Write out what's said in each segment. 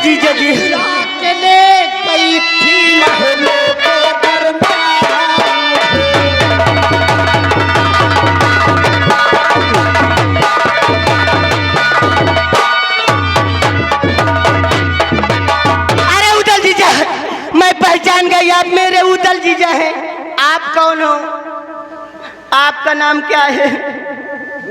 जीजा जी। अकेले कई थी महलों के दरमियान। अरे उदल जीजा, मैं पहचान गई, आप मेरे उदल जीजा हैं। आप कौन हो? आपका नाम क्या है?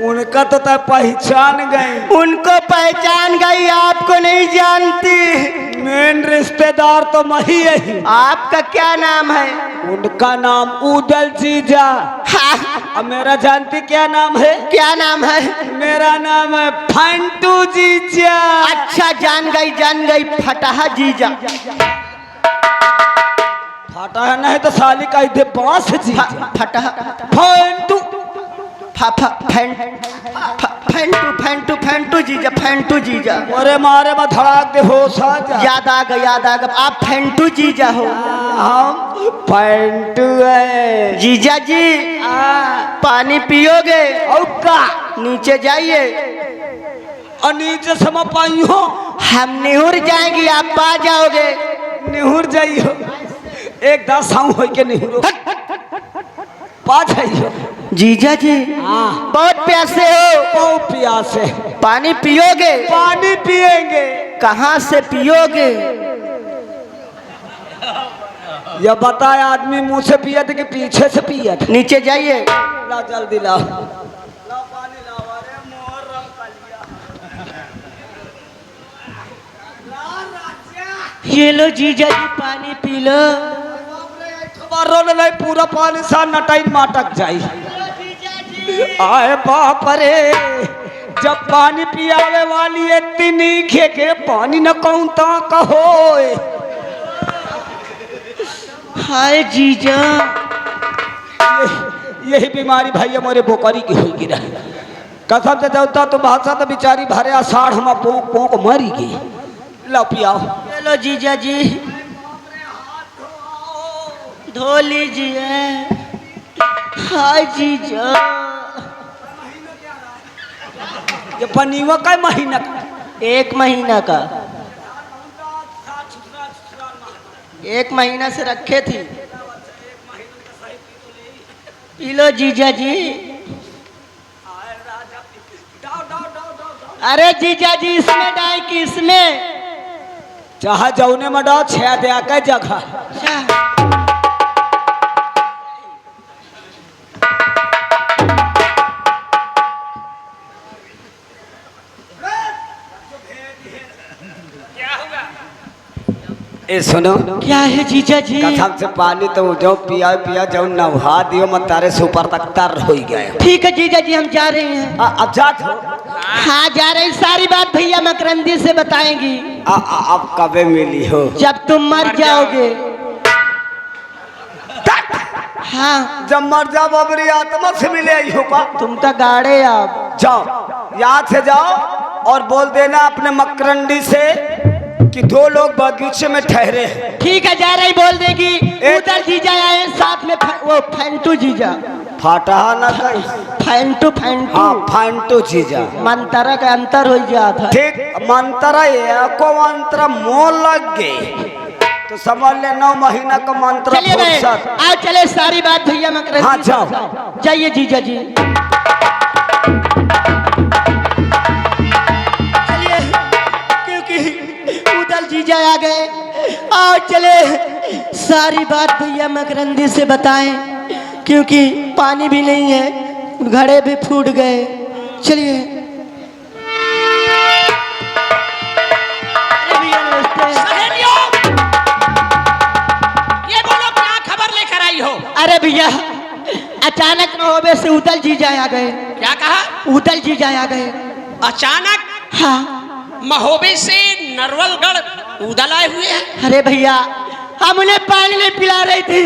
उनका तो तय पहचान गई। उनको पहचान गई, आपको नहीं जानती। मेन रिश्तेदार तो मैं ही है। आपका क्या नाम है? उनका नाम उदल जीजा। अब मेरा जानती क्या नाम है? क्या नाम है? मेरा नाम है फंटू जीजा। अच्छा, जान गई, फटाहा जीजा। फटा है नहीं तो साली का इधर बांस जीजा। फटाहा फंटू फैंटू जीजा, फैंटू जीजा। अरे मारे में धड़ाक दे होश आ जा। याद आ गया। आप फैंटू जीजा हो? हम फंटू है जीजा जी। पानी पियोगे? और का नीचे जाइए। और नीचे समा पाई हो। हम निहुर जाएंगे, आप पा जाओगे। निहुर जाइयो। एक दास हो के निहुरो पा जाइयो। जीजा जी बहुत प्यासे हो। बहुत प्यासे। पानी पियोगे? पानी पिएंगे। कहाँ से पियोगे? यह बताए आदमी मुंह से पिया था कि पीछे से पिया था? नीचे जाइए। ला जल्दी ला। ये लो जीजा जी, पानी पी लो। नहीं पूरा पानी सा नटाई माटक जाई। आए बाप रे, जब पानी पियावे वाली इतनी खे के पानी न कौता कहो। हाय जीजा, यही बीमारी भाई मोरे बोकरी की हुई गिरा। कसम से जाता तो भाषा तो बेचारी भरे आषाढ़ हम पोंक पोंक मरी गई। लो पियाओ। चलो जीजा जी, धो लीजिए। हाय जीजा, ये पनीवा का महीना? 1 महीना का। 1 महीना से रखे थी। पी लो जीजा जी। अरे जीजा जी, इसमें डाल कि इसमें? चाहे जौने में डाल, छह दे के जगह। ए सुनो, क्या है जीजा जी? कसम से पानी तो जो पिया जो नहा दियो मत तारे से ऊपर तक तर हो गए। ठीक है जीजा जी, हम जा रहे हैं। अब जात हो? हाँ जा रहे हैं। सारी बात भैया मकरंदी से बताएंगी। अब कबे मिली हो? जब तुम मर जाओगे। हाँ, जब मर जाओ बबरी आत्मा से मिले आई हो का? तुम तो गाड़े। आप जाओ, याद से जाओ और बोल देना अपने मकरंडी से कि 2 लोग बगीचे में ठहरे हैं। ठीक है, जा रही बोल देगी। उधर जीजा आए साथ में, वो फैंटू जीजा। फाटा ना कहीं। फैंटू। हाँ, फैंटू जीजा। मंतरा का अंतर हो जाता। ठीक, मंत्रा एको मंत्र मोल लग गए तो समझ ले 9 महीना का मंत्र। चलिए आज चले, सारी बात भैया मकरंदी। हाँ जाओ। जाइए जीजा जी। चलिए, क्योंकि उदल जीजा आ गए। आओ चले, सारी बात भैया मकरंदी से बताएं, क्योंकि पानी भी नहीं है, घड़े भी फूट गए। चलिए। अरे भैया नमस्ते। ये बोलो, क्या खबर लेकर आई हो? अरे भैया, अचानक महोबे से उदल जीजा आ गए। क्या कहा? उदल जीजा आ गए अचानक? हाँ, महोबे से नरवलगढ़ उदल आए हुए हैं। अरे भैया, हम उन्हें पानी नहीं पिला रही थी,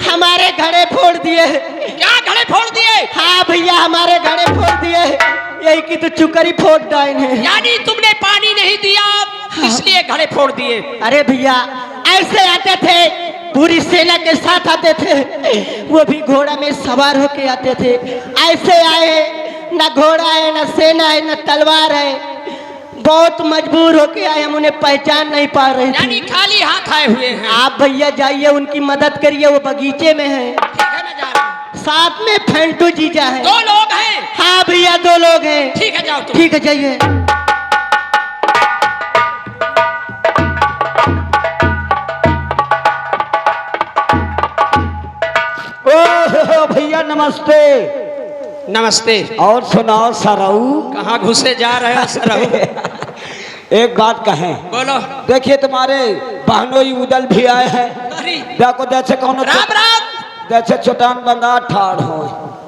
हमारे घड़े फोड़ दिए। क्या घड़े फोड़ दिए? हाँ भैया, हमारे घड़े फोड़ दिए। यही की तो चुकरी फोड़ डाइन है। यानी तुमने पानी नहीं दिया, इसलिए घड़े फोड़ दिए। अरे भैया, ऐसे आते थे, पूरी सेना के साथ आते थे, वो भी घोड़ा में सवार होके आते थे। ऐसे आए, न घोड़ा है, न सेना है, न तलवार है, बहुत मजबूर होके आए, हम उन्हें पहचान नहीं पा रहे यानी थे। खाली हाथ आए हुए हैं। आप भैया जाइए, उनकी मदद करिए, वो बगीचे में है। ठीक है, मैं जा रहा हूँ। साथ में फेंटू जीजा है। 2 लोग हैं। हाँ भैया 2 लोग हैं। ठीक है, जाओ तुम। ठीक है जाइए। ओ भैया नमस्ते। नमस्ते। और सुनाओ सरऊ। कहाँ घुसे जा रहे हो सरहु? एक बात कहें, बोलो। देखिए तुम्हारे बहनोई उदल भी आए हैं। अरे देखो जैसे कौन राम राम। जैसे छोटान बंदा ठाड़ हो।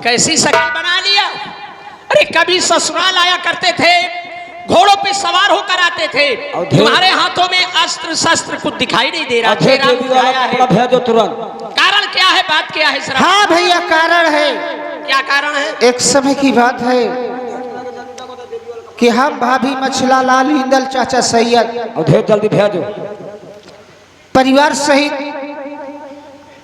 कैसी शक्ल बना लिया। अरे कभी ससुराल आया करते थे, घोड़ों पे सवार होकर आते थे, और ढेर- तुम्हारे हाथों में अस्त्र शस्त्र कुछ दिखाई नहीं दे रहा। अच्छे चेहरा देवी वाला मुरझाया कपड़ा है। भेजो तुरंत। कारण क्या है, बात क्या है सर? हाँ भैया कारण है। क्या कारण है? एक समय की बात है कि हम भाभी मछला लाल हिंदल चाचा सैयद और ढेर जल्दी भेजो। परिवार सहित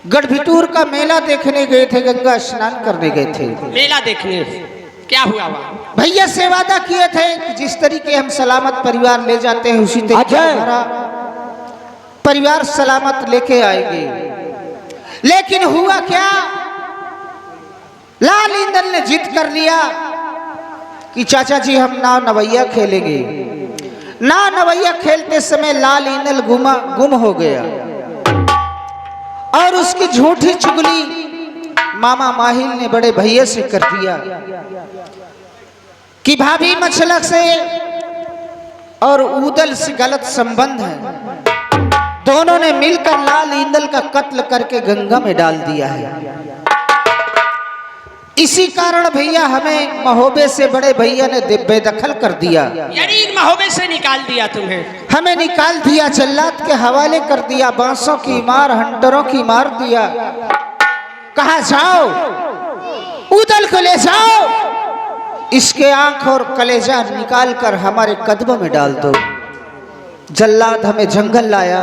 गढ़भिटूर का मेला देखने गए थे, गंगा स्नान करने गए थे। मेला देखने क्या हुआ वहाँ? भैया से वादा किए थे कि जिस तरीके हम सलामत परिवार ले जाते हैं उसी तरीके अच्छा। हमारा परिवार सलामत लेके आएंगे। लेकिन हुआ क्या, लाल इंदल ने जिद कर लिया कि चाचा जी हम नाव नवैया खेलेंगे। नाव नवैया खेलते समय लाल इंदल गुम हो गया और उसकी झूठी चुगली मामा माहिल ने बड़े भैया से कर दिया कि भाभी मछलक से और उदल से गलत संबंध है। दोनों ने मिलकर लाल इंदल का कत्ल करके गंगा में डाल दिया है। इसी कारण भैया हमें महोबे से बड़े भैया ने बेदखल कर दिया, यानी इन महोबे से निकाल दिया तुम्हें। हमें निकाल दिया, जल्लाद के हवाले कर दिया, बांसों की मार हंटरों की मार दिया। कहा जाओ उदल को ले जाओ, इसके आंख और कलेजा निकाल कर हमारे कदमों में डाल दो। जल्लाद हमें जंगल लाया,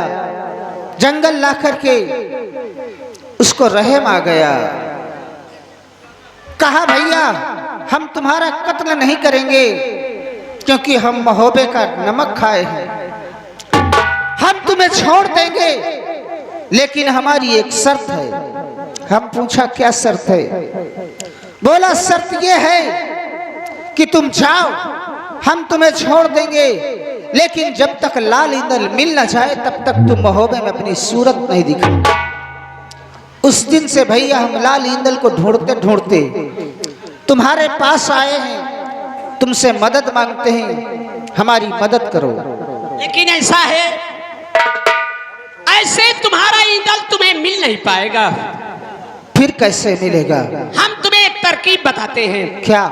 जंगल ला करके उसको रहम आ गया। कहा भैया हम तुम्हारा कत्ल नहीं करेंगे क्योंकि हम महोबे का नमक खाए हैं, हम तुम्हें छोड़ देंगे लेकिन हमारी एक शर्त है। हम पूछा क्या शर्त है? बोला शर्त ये है कि तुम जाओ, हम तुम्हें छोड़ देंगे लेकिन जब तक लाल इंदल मिल न जाए तब तक तुम महोबे में अपनी सूरत नहीं दिखाओ। उस दिन से भैया हम लाल इंदल को ढूंढते ढूंढते तुम्हारे पास आए हैं, तुमसे मदद मांगते हैं, हमारी मदद करो। लेकिन ऐसा है, ऐसे तुम्हारा इंदल तुम्हें मिल नहीं पाएगा। फिर कैसे मिलेगा? हम तुम्हें एक तरकीब बताते हैं। क्या?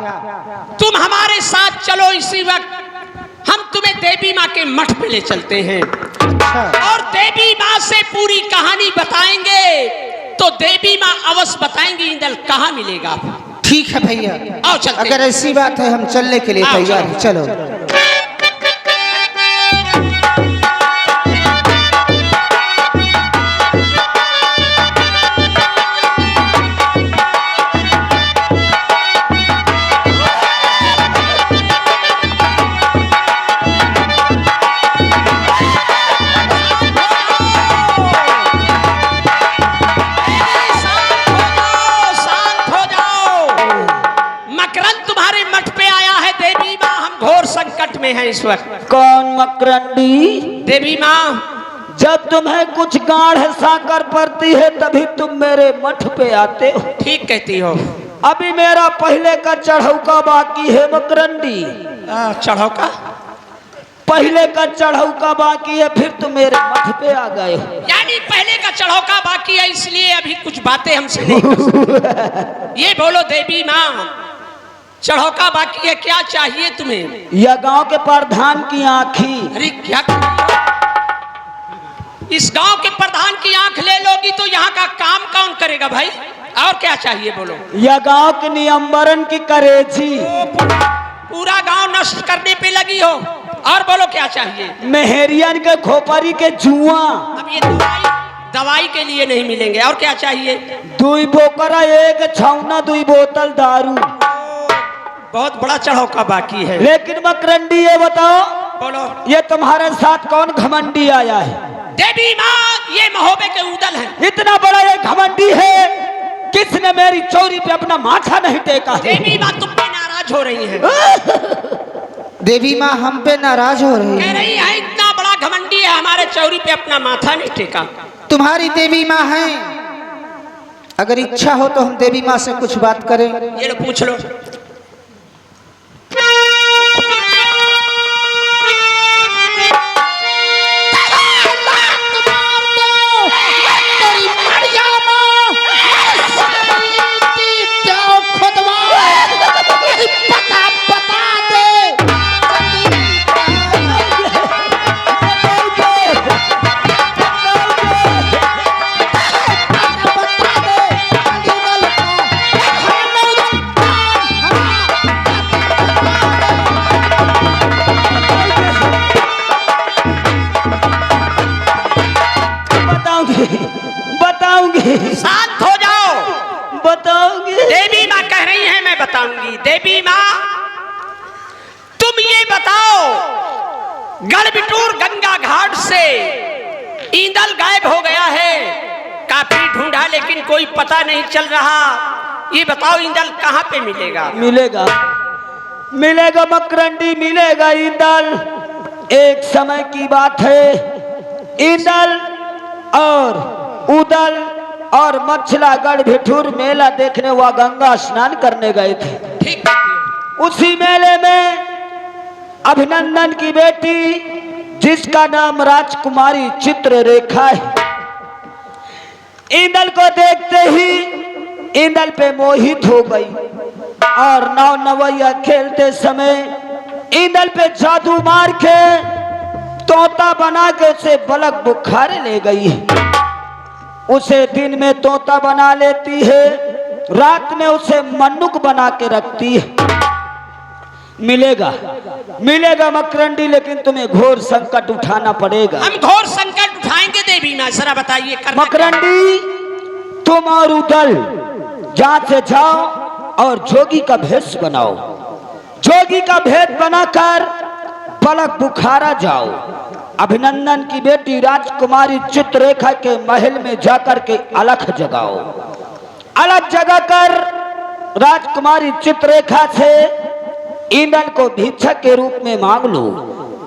तुम हमारे साथ चलो, इसी वक्त हम तुम्हें देवी माँ के मठ पे ले चलते हैं अच्छा। और देवी माँ से पूरी कहानी बताएंगे तो देवी माँ अवश्य बताएंगी इंदल कहाँ मिलेगा। ठीक है भैया, आओ चलते अगर ऐसी बात है हम चलने के लिए आओ, तैयार हैं, चलो। शांत हो जाओ। मकरंद तुम्हारे मठ पे आया है। देवी माँ हम घोर संकट में हैं इस वक्त। कौन मकरंडी? देवी माँ जब तुम्हें कुछ गाढ़ साकर पड़ती है तभी तुम मेरे मठ पे आते हो। ठीक कहती हो। अभी मेरा पहले का चढ़ौका बाकी है मकरंडी, चढ़ौका पहले का चढ़ौका बाकी है, फिर तुम मेरे मठ पे आ गए हो। यानी पहले का चढ़ौका बाकी है, इसलिए अभी कुछ बातें हमसे नहीं कर सकते। ये बोलो देवी माँ, चढ़ौका बाकी है, क्या चाहिए तुम्हें? यह गांव के प्रधान की आँखी। अरे क्या इस गांव के प्रधान की आंख ले लोगी तो यहाँ का काम कौन करेगा भाई? और क्या चाहिए बोलो? यह गांव के नियमबरन की करेजी। पूरा गांव नष्ट करने पे लगी हो। और बोलो क्या चाहिए? मेहरियन के खोपरी के जुआ। अब ये दवाई के लिए नहीं मिलेंगे। और क्या चाहिए? 2 बोकरा 1 छौना 2 बोतल दारू। बहुत बड़ा चढ़ौका बाकी है। लेकिन मकरंडी ये बताओ, बोलो। ये तुम्हारे साथ कौन घमंडी आया है? देवी माँ, ये महोबे के उदल हैं। इतना बड़ा ये घमंडी है, किसने मेरी चोरी पे अपना माथा नहीं टेका है? देवी माँ तुम पे नाराज हो रही हैं। देवी माँ हम पे नाराज हो रही कह है। रही है इतना बड़ा घमंडी है, हमारे चौरी पे अपना माथा नहीं टेका। तुम्हारी देवी माँ है, अगर इच्छा हो तो हम देवी माँ से कुछ बात करें। ये लो पूछ लो। बताऊंगी। शांत हो जाओ। बताऊंगी। देवी माँ कह रही है मैं बताऊंगी। देवी माँ तुम ये बताओ, गढ़बिटूर गंगा घाट से ईंदल गायब हो गया है। काफी ढूंढा लेकिन कोई पता नहीं चल रहा। ये बताओ ईंदल कहाँ पे मिलेगा? मिलेगा, मिलेगा मकरंडी, मिलेगा ईंदल। एक समय की बात है, ईंदल और उदल और मछला गढ़बिठूर मेला देखने वह गंगा स्नान करने गए थे। ठीक है। उसी मेले में अभिनंदन की बेटी, जिसका नाम राजकुमारी चित्ररेखा है, ईंदल को देखते ही ईंदल पे मोहित हो गई और नौ नवैया खेलते समय ईंदल पे जादू मार के तोता बना के उसे बलक बुखारे ले गई है। उसे दिन में तोता बना लेती है, रात में उसे मन्नुक बना के रखती है। मिलेगा, मिलेगा मकरंडी, लेकिन तुम्हें घोर संकट उठाना पड़ेगा। हम घोर संकट उठाएंगे देवी माँ, जरा बताइए करना क्या? मकरंडी, तुम और उदल जहां से जाओ और जोगी का भेष बनाओ। जोगी का भेद बनाकर बलक बुखारा जाओ। अभिनंदन की बेटी राजकुमारी चित्ररेखा के महल में जाकर के अलख जगाओ। अलख जगाकर राजकुमारी चित्ररेखा से ईंदल को भिक्षक के रूप में मांग लो।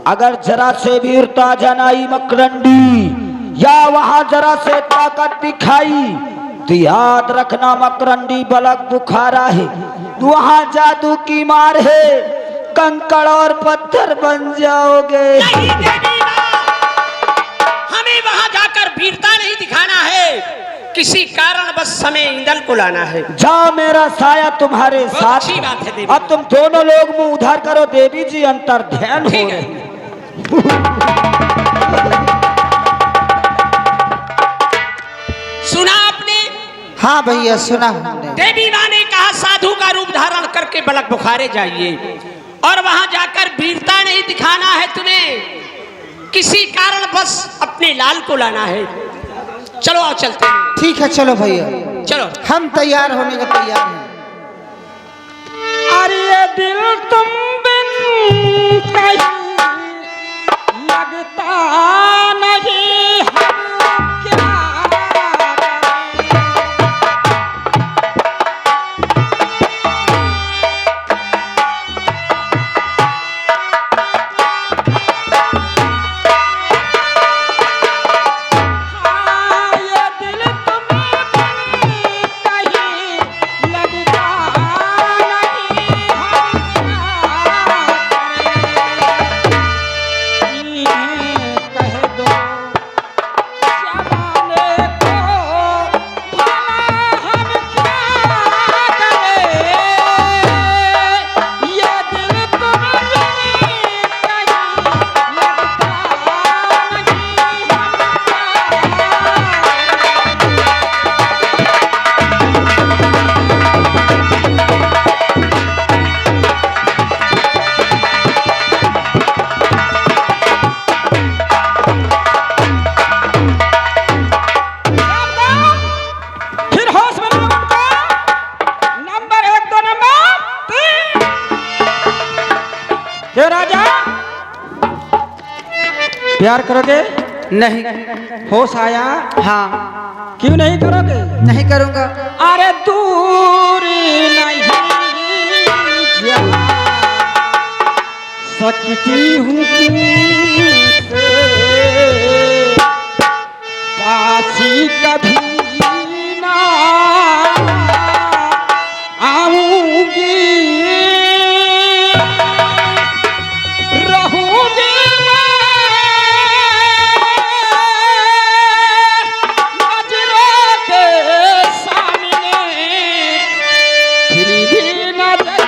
अगर जरा से वीरता जनाई मकरंडी या वहां जरा से ताकत दिखाई तो याद रखना मकरंडी, बलक बुखारा है, वहां जादू की मार है, कंकड़ और पत्थर बन जाओगे। नहीं देवी माँ, हमें वहां जाकर वीरता नहीं दिखाना है, किसी कारण बस हमें ईंदल को लाना है। जाओ, मेरा साया तुम्हारे बहुत साथ अच्छी है। बात है देवी। अब तुम दोनों लोग मुंह उधार करो, देवी जी अंतर ध्यान हो ठीक रहे है। हैं। सुना आपने? हाँ भैया सुना हमने। देवी माँ ने कहा साधु का रूप धारण करके बलक बुखारे जाइए और वहां जाकर वीरता नहीं दिखाना है तुम्हें, किसी कारण बस अपने लाल को लाना है। चलो आओ चलते हैं। ठीक है चलो भैया, चलो। हम तैयार होने को तैयार हैं। अरे दिल तुम बिन कहीं लगता नहीं, हम क्या प्यार करोगे? नहीं। होश आया? हाँ। क्यों नहीं करोगे? नहीं करूंगा। अरे दूरी नहीं जा सकती हूँ तुमसे, पासी कभी ना आऊंगी, रहूंगी नजरों के सामने, फिर भी नजर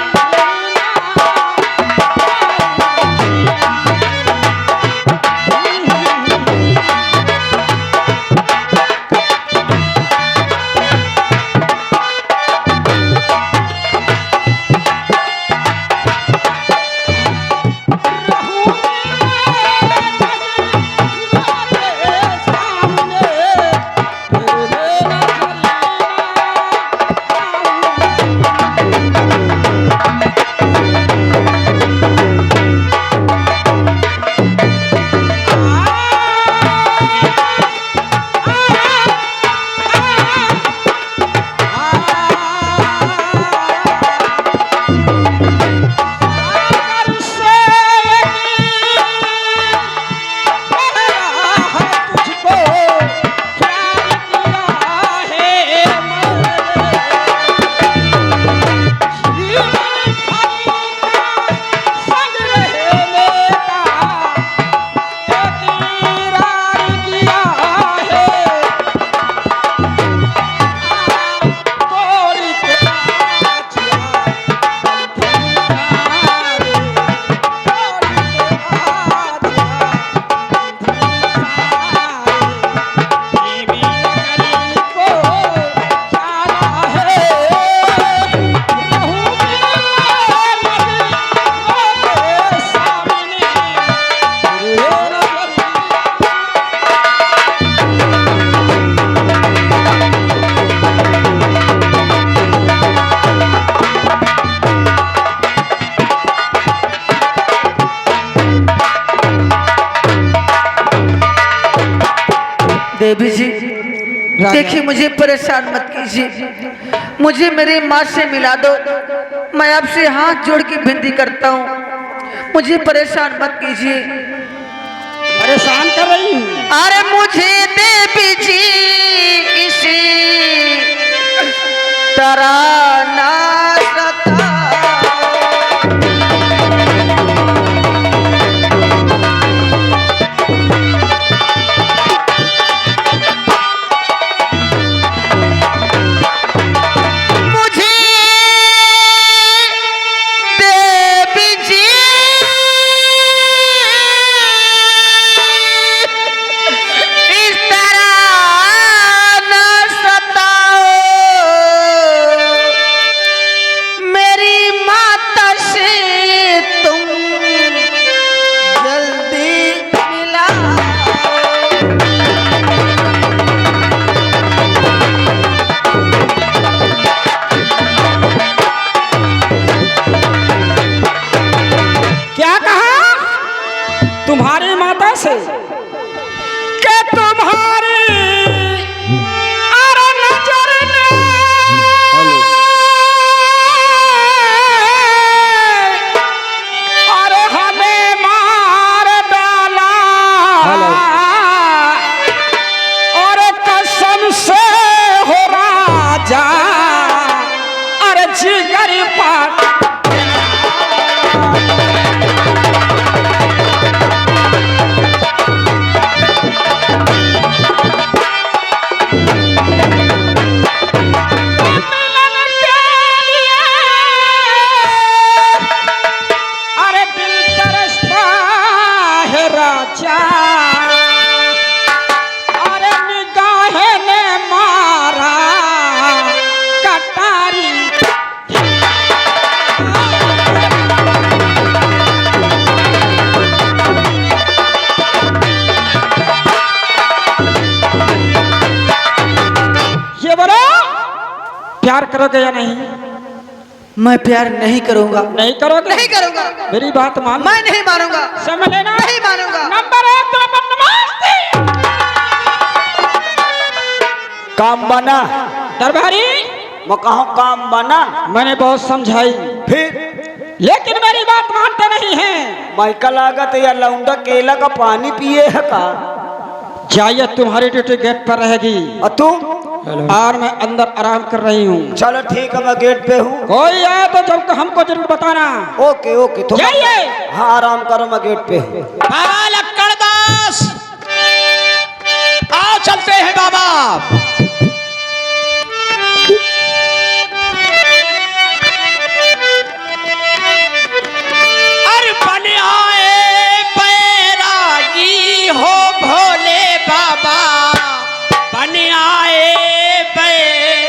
देवी जी देखिए, मुझे परेशान मत कीजिए, मुझे मेरी माँ से मिला दो। मैं आपसे हाथ जोड़ के विनती करता हूँ, मुझे परेशान मत कीजिए। परेशान कर रही हूँ? अरे मुझे देवी जी इसी तरह ना सताओ। तुम्हारी माता से कि तुम्हारी अरे नजर ने अरे हमें मार डाला, और कसम से हो राजा अरे जिगर पाट प्यार करोगे या नहीं? मैं प्यार नहीं करूंगा। नहीं करोगे? नहीं करूंगा। मेरी बात मान। मैं नहीं मानूंगा। समझ लेना। नहीं मानूंगा। नंबर 1 काम बना दरबारी मैं कहूँ काम बना। मैंने बहुत समझाई फिर लेकिन मेरी बात मानते नहीं है। माइका लागत या लौंडा केला का पानी पिए है का? जाइए तुम्हारी ड्यूटी गेट पर रहेगी और तुम? और मैं अंदर आराम कर रही हूँ। चलो ठीक है मैं गेट पे हूँ। कोई आए तो जब हमको जरूर बताना। ओके ओके तुम जाइए। हाँ आराम करो मैं गेट पे हूँ। बाबा लक्कड़दास आओ चलते हैं बाबा। अरे बन आए बैरागी हो भोले बाबा, बन आए बैरागी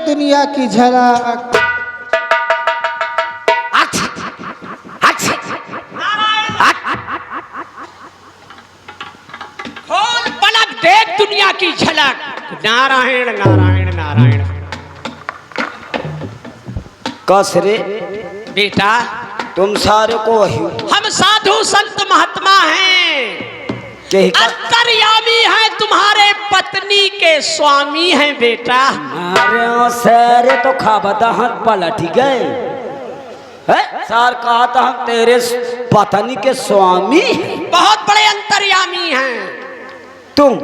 दुनिया की झलक। खोल पलक देख दुनिया की झलक। नारायण नारायण नारायण। कस रे बेटा तुम सारे को वही हम साधु संत महात्मा हैं, के अंतर्यामी हैं, तुम्हारे पत्नी के स्वामी हैं बेटा। अरे ओ सारे तो खाबता हाथ पलट गए है? सार कहा था हम तेरे पत्नी के स्वामी हैं। बहुत बड़े अंतर्यामी हैं, तुम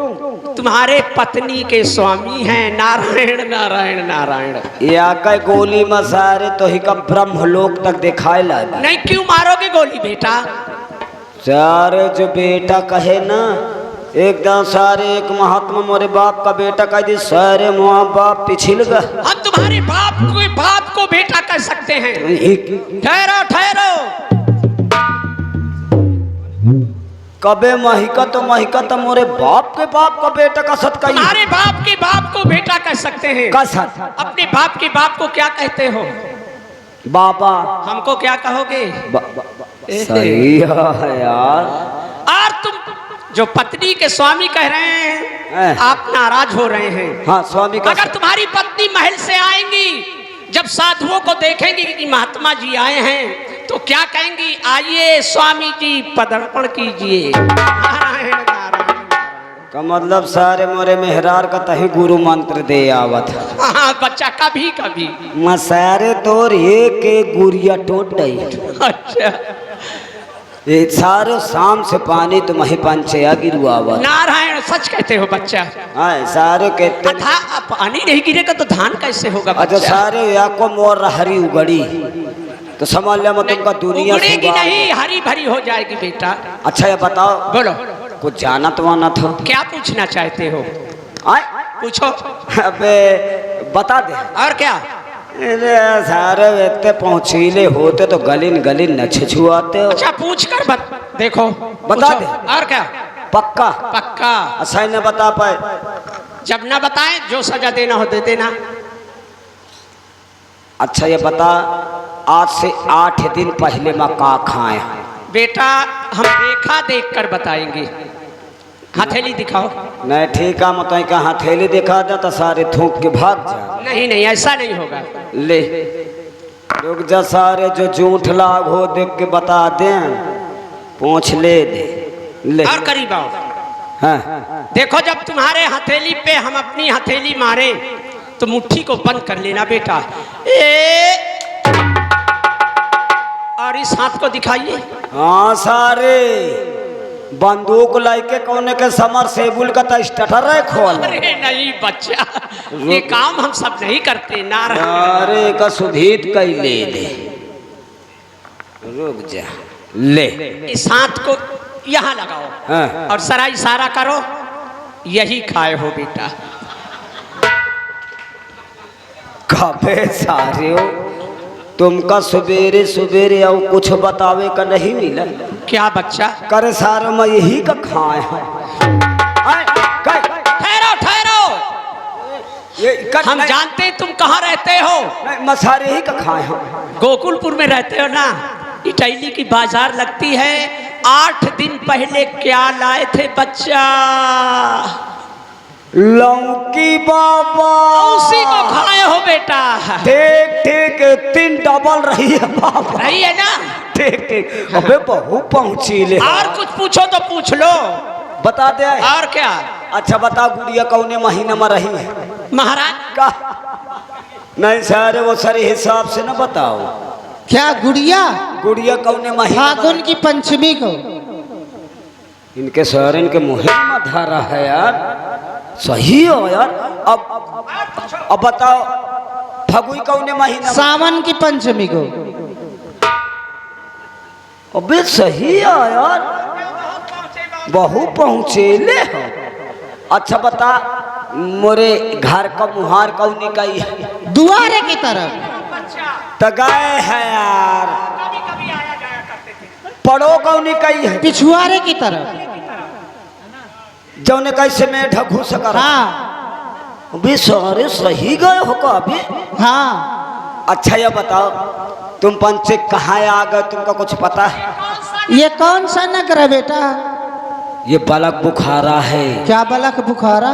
तुम्हारे पत्नी के स्वामी हैं। नारायण नारायण नारायण। या का गोली में सारे तो ही का ब्रह्मलोक तक दिखाए लगे। नहीं क्यों मारोगे गोली बेटा? सारे जो बेटा कहे ना एकदम सारे एक महात्मा मोरे बाप का बेटा कह दी सारे माँ बाप पिछिल गए। हम तुम्हारे बाप को बेटा कह सकते हैं। ठहरो ठहरो। कबे महिका तो मोरे बाप का बेटा का सत कही। तुम्हारे बाप के बाप को बेटा कह सकते हैं। का सत? अपने बाप के बाप को क्या कहते हो? बाबा। हमको क्या कहोगे? सही है यार। और तुम जो पत्नी के स्वामी कह रहे हैं, आप नाराज हो रहे हैं। हाँ स्वामी का। अगर तुम्हारी पत्नी महल से आएंगी, जब साधुओं को देखेंगी कि महात्मा जी आए हैं, तो क्या कहेंगी? आइए स्वामी जी पदार्पण कीजिए। नारायण नारायण। का मतलब सारे मोरे मेहरार का तही गुरु मंत्र दे आवत। हाँ बच्चा कभी कभी। मैं सारे तोर एक गुड़िया टूट गई। अच्छा ये सारे शाम से पानी तुम्हें पंचया गिरुआवत। नारायण सच कहते हो बच्चा। हाँ सारे कहते। पानी नहीं गिरेगा तो धान कैसे होगा अच्छा बच्चा? सारे या को मोर हरी उगड़ी तो समझ लिया मैं तुमका दुनिया से उगड़ेगी नहीं, हरी भरी हो जाएगी बेटा। अच्छा ये बताओ बोलो कुछ जाना तो आना था। क्या पूछना चाहते हो? आए पूछो। अबे बता दे। और क्या? अरे सारे इतने पहुंचीले होते तो गलिन गलिन न छुआते हो। अच्छा पूछ कर देखो। बता पूछो। दे। और क्या? पक्का पक्का। अच्छा न बता पाए। जब न बताएं जो सजा देना हो दे देना। अच्छा ये बता आज से 8 दिन पहले मैं का खाए? बेटा हम देखा देख कर बताएंगे। हथेली दिखाओ। नहीं ठीक है मैं का हथेली दिखा दे तो सारे थूक के भाग जा। नहीं नहीं ऐसा नहीं होगा। ले रुक जा सारे, जो झूठ लाग हो देख के बता दें, पूछ ले दे ले। और करीब आओ। हाँ। देखो जब तुम्हारे हथेली पे हम अपनी हथेली मारे तो मुट्ठी को बंद कर लेना बेटा। और इस हाथ को दिखाइए। हाँ सारे, बंदूक लाइके कौन के समर सेबुल का तो स्टार्टर है खोल। अरे नहीं बच्चा, ये काम हम सब नहीं करते ना। अरे का सुधीत कई ले दे। रुक जा ले। इस हाथ को यहाँ लगाओ। हाँ। और सारा इशारा करो, यही खाए हो बेटा। कबे सारे हो, तुमका सवेरे सवेरे और कुछ बतावे का नहीं मिला। क्या बच्चा? करे सारे मैं यही का खाए हैं। ठहरो ठहरो, हम जानते तुम कहाँ रहते हो। मसारे ही का खाए हैं। गोकुलपुर में रहते हो ना। इटैली की बाजार लगती है। 8 दिन पहले क्या लाए थे बच्चा? लौकी बाबा। उसी को खाए हो बेटा। ठीक ठीक, 3 डबल रही है बाबा। रही है ना? ठीक ठीक। अबे बहू पहुंची ले। और कुछ पूछो तो पूछ लो। बता दे। और क्या? अच्छा बता, गुड़िया कौने महीने में रही है? महाराज का नहीं सारे, वो सारे हिसाब से ना बताओ। क्या गुड़िया? गुड़िया कौने महीने? फागुन की पंचमी को। इनके शहर इनके मुहे में धारा है यार। सही हो यार। अब बताओ, फगुई कौने महीना? सावन की पंचमी को। अबे सही है यार, बहु पहुँचे ले हो। अच्छा बता, मोरे घर का मुहार कौनी का ही है? दुआरे की तरफ। तो गए है यार। पड़ो कौनी का ही है? पिछुआरे की तरफ। जौने कैसे में ढकू सका। हाँ अभी सारे सही गए हो का अभी? हाँ। अच्छा ये बताओ, तुम पंचे कहाँ आ गए, तुमको कुछ पता है? ये कौन सा नगर है बेटा? ये बलक बुखारा है। क्या बलक बुखारा?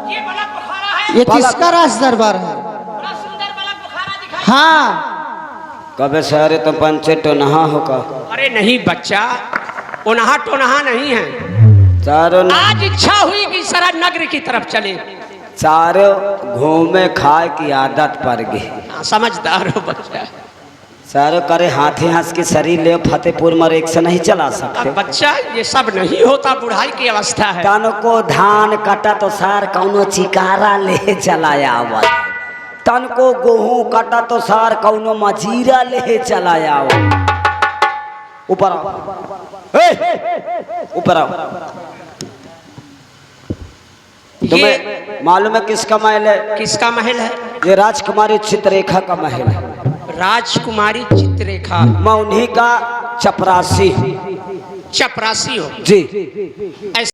ये बड़ा बुखारा है। ये बलक। किसका राज दरबार है? बड़ा सुंदर बड़ा बुखारा दिखाई। हाँ। कबे सारे तुम पंचे तो नहा हो का? अरे नहीं बच्चा, ओनहा टोनहा नहीं है। चारों आज इच्छा हुई कि सारा नगर की तरफ चले। चारों घूमे खाए की आदत पड़ गई। हाँ, समझदार हो बच्चा। सारे करे हाथी हंस के शरीर ले फतेहपुर में एक से नहीं चला सकते। अब बच्चा ये सब नहीं होता, बुढ़ाई की अवस्था है। तन को धान कटा तो सार कौनो चिकारा ले चलाया आवत। तन को गेहूं कटा तो सार कौनो मजीरा ले चलाया आवत। ऊपर आओ, ऊपर आओ। तुम्हें मालूम है किसका महल है? किसका महल है? ये राजकुमारी चित्ररेखा का महल है। राजकुमारी चित्ररेखा। मैं उन्हीं का चपरासी। चपरासी हो? जी। ऐसा